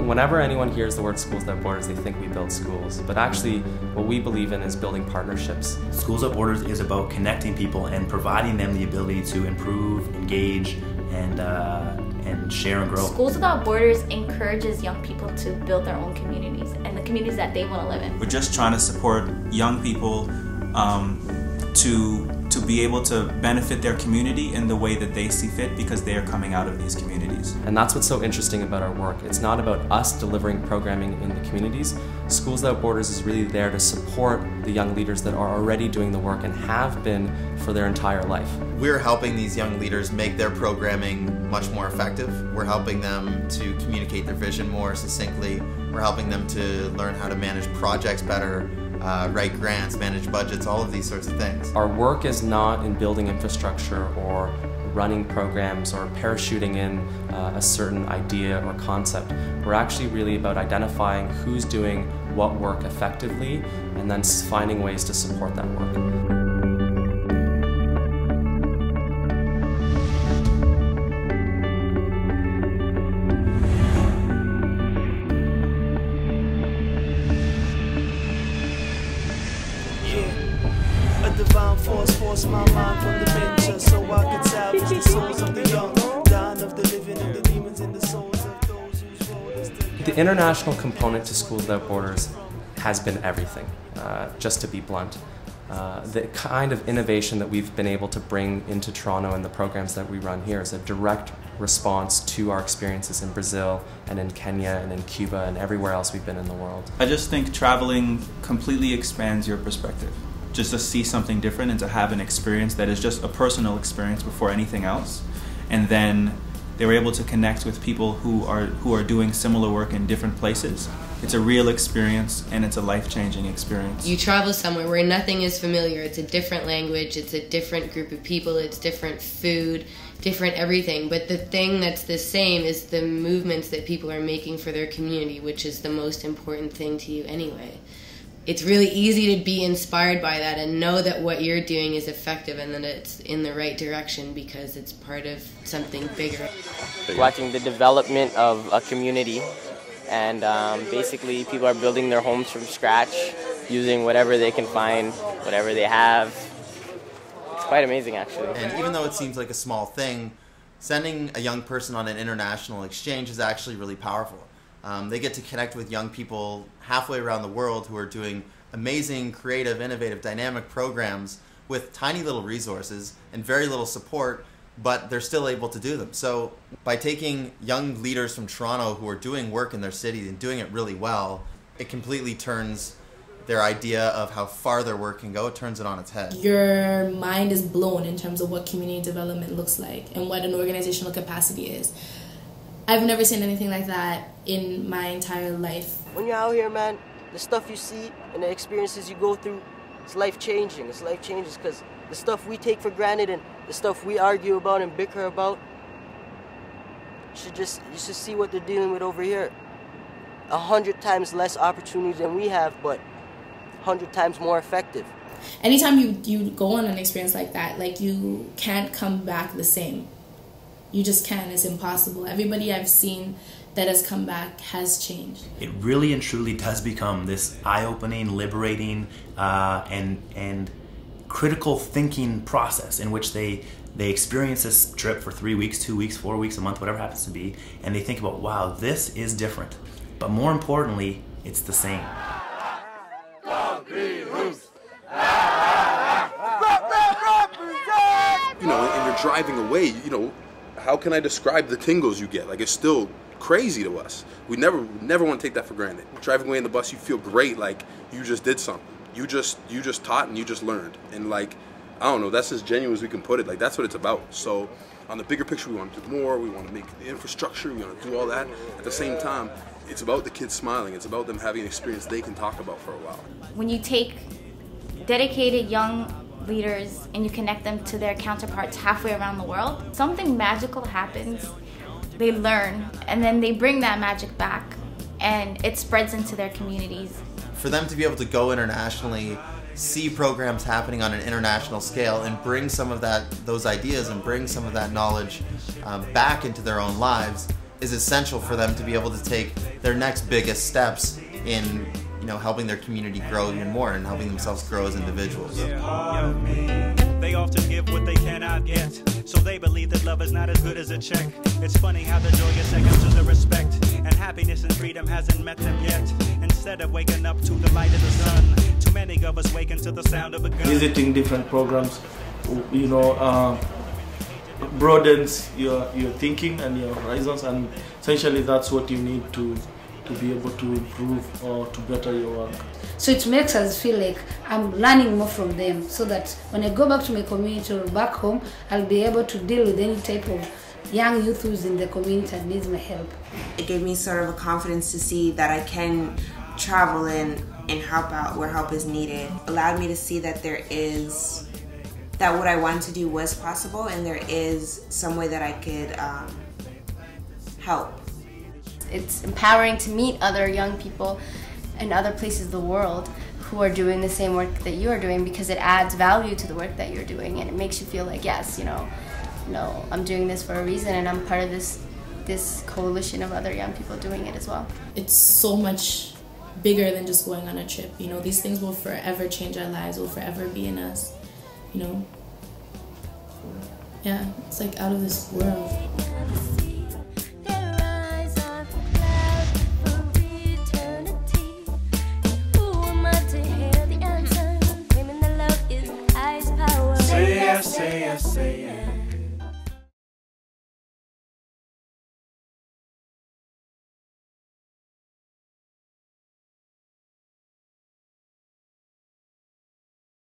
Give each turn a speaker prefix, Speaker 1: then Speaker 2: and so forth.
Speaker 1: Whenever anyone hears the word Schools Without Borders, they think we build schools. But actually, what we believe in is building partnerships.
Speaker 2: Schools Without Borders is about connecting people and providing them the ability to improve, engage, and share and grow.
Speaker 3: Schools Without Borders encourages young people to build their own communities and the communities that they want to live in.
Speaker 4: We're just trying to support young people to be able to benefit their community in the way that they see fit, because they are coming out of these communities.
Speaker 1: And that's what's so interesting about our work. It's not about us delivering programming in the communities. Schools Without Borders is really there to support the young leaders that are already doing the work and have been for their entire life.
Speaker 5: We're helping these young leaders make their programming much more effective. We're helping them to communicate their vision more succinctly. We're helping them to learn how to manage projects better, write grants, manage budgets, all of these sorts of things.
Speaker 1: Our work is not in building infrastructure or running programs or parachuting in a certain idea or concept. We're actually really about identifying who's doing what work effectively and then finding ways to support that work.
Speaker 6: Divine force my mind from the venture, so I can salvage the souls of the young, dying of the living and the demons in the souls of those whose role is to...
Speaker 1: The international component to Schools Without Borders has been everything, just to be blunt. The kind of innovation that we've been able to bring into Toronto and the programs that we run here is a direct response to our experiences in Brazil and in Kenya and in Cuba and everywhere else we've been in the world.
Speaker 4: I just think traveling completely expands your perspective. Just to see something different and to have an experience that is just a personal experience before anything else. And then they were able to connect with people who are doing similar work in different places. It's a real experience and it's a life-changing experience.
Speaker 7: You travel somewhere where nothing is familiar. It's a different language, it's a different group of people, it's different food, different everything. But the thing that's the same is the movements that people are making for their community, which is the most important thing to you anyway. It's really easy to be inspired by that and know that what you're doing is effective and that it's in the right direction because it's part of something bigger.
Speaker 8: Watching the development of a community, and basically people are building their homes from scratch using whatever they can find, whatever they have. It's quite amazing, actually.
Speaker 5: And even though it seems like a small thing, sending a young person on an international exchange is actually really powerful. They get to connect with young people halfway around the world who are doing amazing, creative, innovative, dynamic programs with tiny little resources and very little support, but they're still able to do them. So by taking young leaders from Toronto who are doing work in their city and doing it really well, it completely turns their idea of how far their work can go, it turns it on its head.
Speaker 9: Your mind is blown in terms of what community development looks like and what an organizational capacity is. I've never seen anything like that in my entire life.
Speaker 10: When you're out here, man, the stuff you see and the experiences you go through, it's life-changing. It's life-changing because the stuff we take for granted and the stuff we argue about and bicker about, you should see what they're dealing with over here. 100 times less opportunity than we have, but 100 times more effective.
Speaker 9: Anytime you go on an experience like that, like, you can't come back the same. You just can't. It's impossible. Everybody I've seen that has come back has changed.
Speaker 2: It really and truly does become this eye-opening, liberating, and critical thinking process in which they experience this trip for 3 weeks, 2 weeks, 4 weeks, a month, whatever it happens to be, and they think about, wow, this is different. But more importantly, it's the same.
Speaker 11: You know, and you're driving away, you know, how can I describe the tingles you get? Like, it's still crazy to us. We never want to take that for granted. Driving away in the bus, you feel great, like you just did something. You just taught and you just learned. And like, I don't know, that's as genuine as we can put it. Like, that's what it's about. So on the bigger picture, we want to do more. We want to make the infrastructure. We want to do all that. At the same time, it's about the kids smiling. It's about them having an experience they can talk about for a while.
Speaker 3: When you take dedicated young leaders and you connect them to their counterparts halfway around the world, something magical happens. They learn, and then they bring that magic back, and it spreads into their communities.
Speaker 5: For them to be able to go internationally, see programs happening on an international scale, and bring some of those ideas and bring some of that knowledge back into their own lives, is essential for them to be able to take their next biggest steps in, you know, helping their community grow even more and helping themselves grow as individuals.
Speaker 12: They often give what they cannot get, so they believe that love is not as good as a check. It's funny how the joy is second to the respect, and happiness and freedom hasn't met them yet. Instead of waking up to the light of the sun, too many of us waking to the sound of a gun.
Speaker 13: Visiting different programs, you know, broadens your thinking and your horizons, and essentially that's what you need to be able to improve or to better your work.
Speaker 14: So it makes us feel like I'm learning more from them, so that when I go back to my community or back home, I'll be able to deal with any type of young youth who's in the community and needs my help.
Speaker 15: It gave me sort of a confidence to see that I can travel and help out where help is needed. It allowed me to see that that what I wanted to do was possible, and there is some way that I could help.
Speaker 16: It's empowering to meet other young people in other places of the world who are doing the same work that you are doing, because it adds value to the work that you're doing, and it makes you feel like, yes, you know, I'm doing this for a reason, and I'm part of this coalition of other young people doing it as well.
Speaker 9: It's so much bigger than just going on a trip. You know, these things will forever change our lives, will forever be in us, you know. Yeah, it's like out of this world.
Speaker 6: Say yes, say yes, say yes.